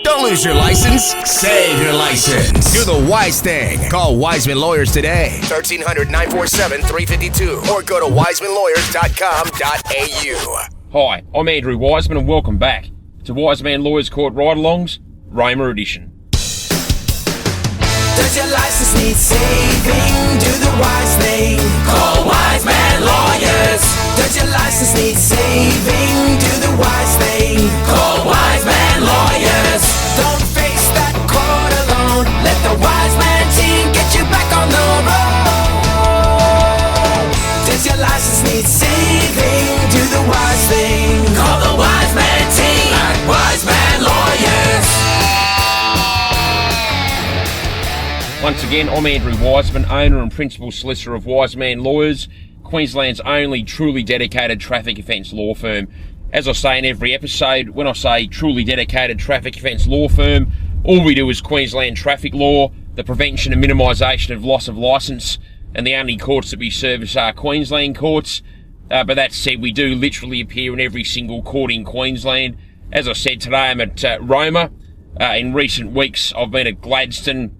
Don't lose your license. Save your license. Do the wise thing. Call Wiseman Lawyers today. 1300-947-352 or go to wisemanlawyers.com.au. Hi, I'm Andrew Wiseman and welcome back to Wiseman Lawyers Court Ride-Alongs, Roma edition. Does your license need saving? Do the wise thing. Call Wiseman Lawyers. Does your license need saving? Do the wise thing. Call Wiseman Lawyers. Don't face that court alone. Let the Wiseman team get you back on the road. Does your license need saving? Do the wise thing. Call the Wiseman team at Wiseman Lawyers. Once again, I'm Andrew Wiseman, owner and principal solicitor of Wiseman Lawyers, Queensland's only truly dedicated traffic offence law firm. As I say in every episode, when I say truly dedicated traffic offence law firm, all we do is Queensland traffic law, the prevention and minimisation of loss of licence, and the only courts that we service are Queensland courts. But that said, we do literally appear in every single court in Queensland. As I said, today I'm at Roma. In recent weeks, I've been at Gladstone,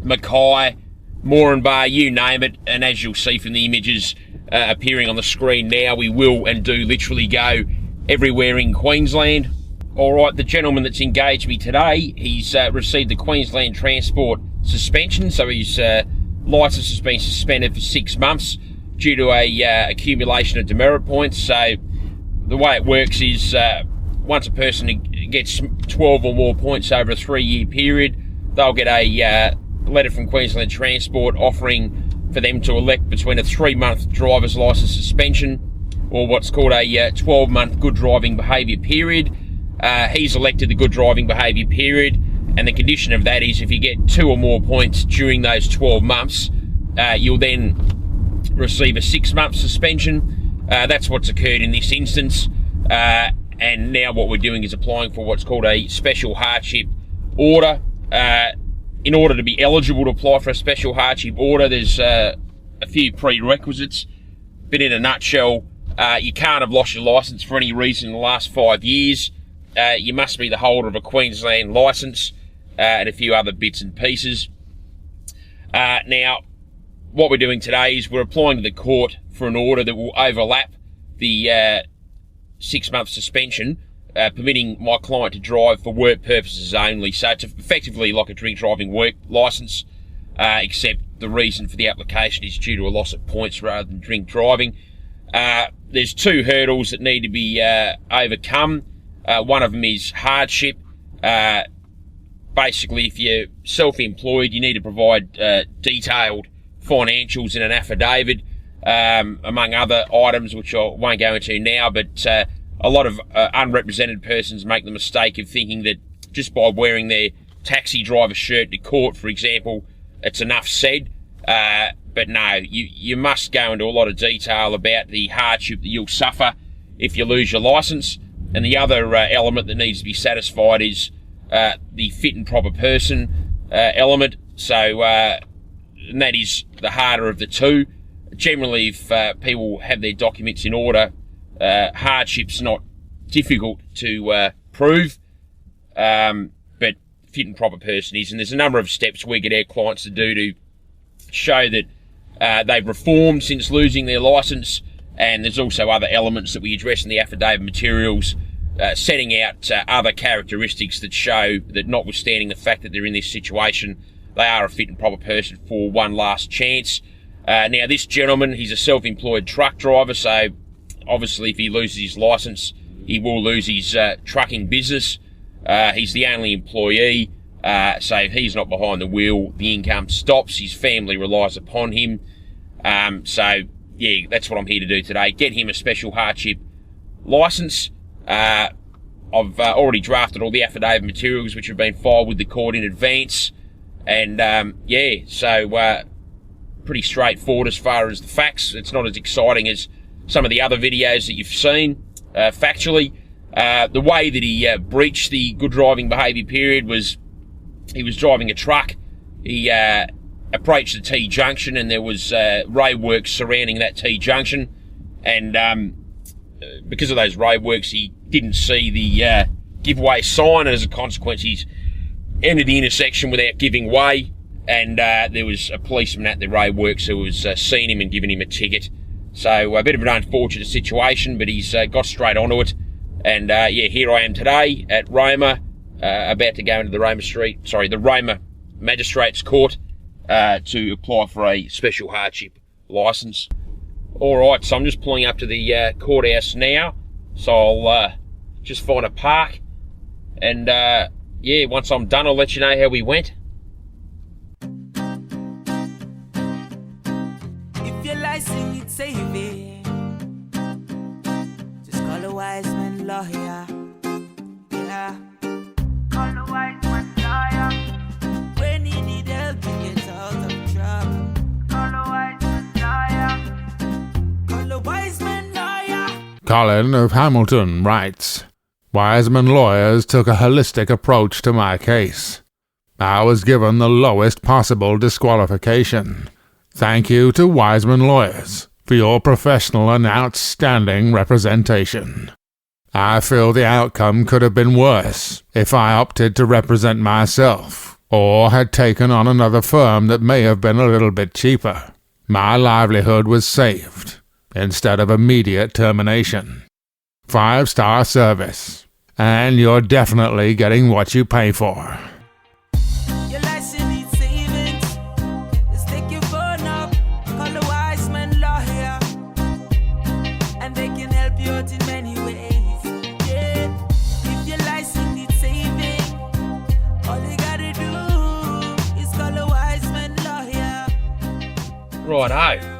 Mackay, Moranbah, you name it, and as you'll see from the images appearing on the screen now, we will and do literally go everywhere in Queensland. Alright, the gentleman that's engaged me today, he's received the Queensland Transport suspension, so his licence has been suspended for 6 months due to a accumulation of demerit points. So the way it works is once a person gets 12 or more points over a 3-year period, they'll get a letter from Queensland Transport offering for them to elect between a 3-month driver's licence suspension or what's called a 12-month good driving behaviour period. He's elected the good driving behaviour period, and the condition of that is if you get 2 or more points during those 12 months, you'll then receive a 6-month suspension. That's what's occurred in this instance, and now what we're doing is applying for what's called a special hardship order. In order to be eligible to apply for a special hardship order, there's a few prerequisites. But in a nutshell, you can't have lost your licence for any reason in the last 5 years. You must be the holder of a Queensland licence and a few other bits and pieces. Now, what we're doing today is we're applying to the court for an order that will overlap the 6-month suspension, permitting my client to drive for work purposes only. So it's effectively like a drink driving work licence, except the reason for the application is due to a loss of points rather than drink driving. There's 2 hurdles that need to be overcome. One of them is hardship. Basically, if you're self-employed, you need to provide detailed financials in an affidavit, among other items which I won't go into now, but a lot of unrepresented persons make the mistake of thinking that just by wearing their taxi driver shirt to court, for example, it's enough said. But no, you must go into a lot of detail about the hardship that you'll suffer if you lose your licence. And the other element that needs to be satisfied is the fit and proper person element. So, and that is the harder of the two. Generally, if people have their documents in order, hardship's not difficult to prove, but fit and proper person is. And there's a number of steps we get our clients to do to show that they've reformed since losing their licence, and there's also other elements that we address in the affidavit materials, setting out other characteristics that show that notwithstanding the fact that they're in this situation, they are a fit and proper person for one last chance. Now, this gentleman, he's a self-employed truck driver, so obviously if he loses his licence, he will lose his trucking business. He's the only employee, so if he's not behind the wheel, the income stops. His family relies upon him. So, yeah, that's what I'm here to do today. Get him a special hardship licence. I've already drafted all the affidavit materials which have been filed with the court in advance. And, yeah, so pretty straightforward as far as the facts. It's not as exciting as some of the other videos that you've seen, factually. The way that he breached the good driving behaviour period was he was driving a truck. He approached the T-junction and there was roadworks surrounding that T-junction. And because of those roadworks, he didn't see the giveaway sign, and as a consequence, he's entered the intersection without giving way, and there was a policeman at the roadworks who was seeing him and giving him a ticket. So a bit of an unfortunate situation, but he's got straight onto it. And here I am today at Roma, about to go into the Roma Magistrates Court to apply for a special hardship licence. Alright, so I'm just pulling up to the courthouse now, so I'll just find a park, and once I'm done I'll let you know how we went. If your license needs saving, just call a wise man lawyer. Yeah. Call a wise man lawyer. When you need help to get out of trouble, call a wise man lawyer. Call a wise man lawyer. Colin of Hamilton writes, Wiseman lawyers took a holistic approach to my case. I was given the lowest possible disqualification. Thank you to Wiseman lawyers for your professional and outstanding representation. I feel the outcome could have been worse if I opted to represent myself, or had taken on another firm that may have been a little bit cheaper. My livelihood was saved, instead of immediate termination. 5-star service, and you're definitely getting what you pay for. Your license needs savings. Just take your phone up, call a wise man lawyer, and they can help you out in many ways. Yeah, if your license needs saving, all you gotta do is call a wise man lawyer. Righto.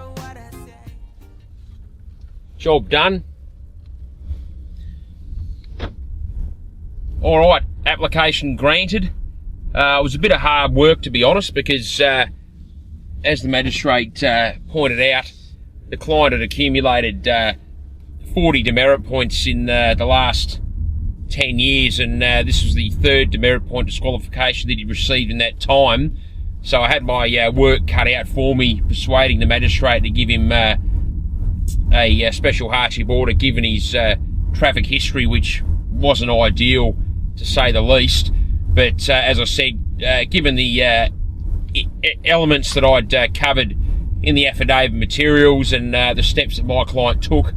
Job done. Alright, application granted. It was a bit of hard work, to be honest, because as the magistrate pointed out, the client had accumulated 40 demerit points in the last 10 years, and this was the third demerit point disqualification that he received in that time. So I had my work cut out for me, persuading the magistrate to give him a special hardship order, given his traffic history, which wasn't ideal, to say the least. But as I said, given the elements that I'd covered in the affidavit materials and the steps that my client took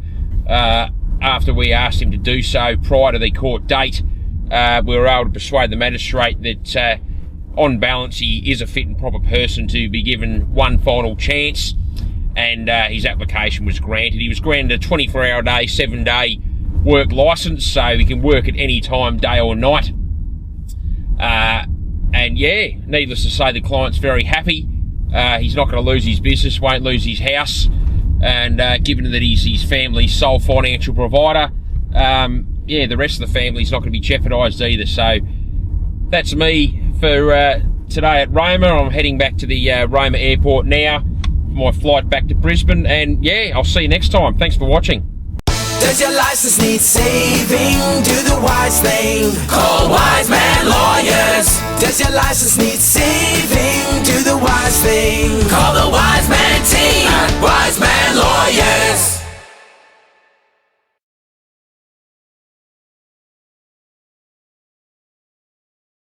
after we asked him to do so prior to the court date, we were able to persuade the magistrate that on balance he is a fit and proper person to be given one final chance, and his application was granted. He was granted a 24-hour-a-day, 7-day work licence, so he can work at any time, day or night. And needless to say, the client's very happy. He's not going to lose his business, won't lose his house, and given that he's his family's sole financial provider, the rest of the family's not going to be jeopardised either. So that's me for today at Roma. I'm heading back to the Roma airport now, my flight back to Brisbane, and I'll see you next time. Thanks for watching. Does your license need saving? Do the wise thing. Call Wise Man Lawyers. Does your license need saving? Do the wise thing. Call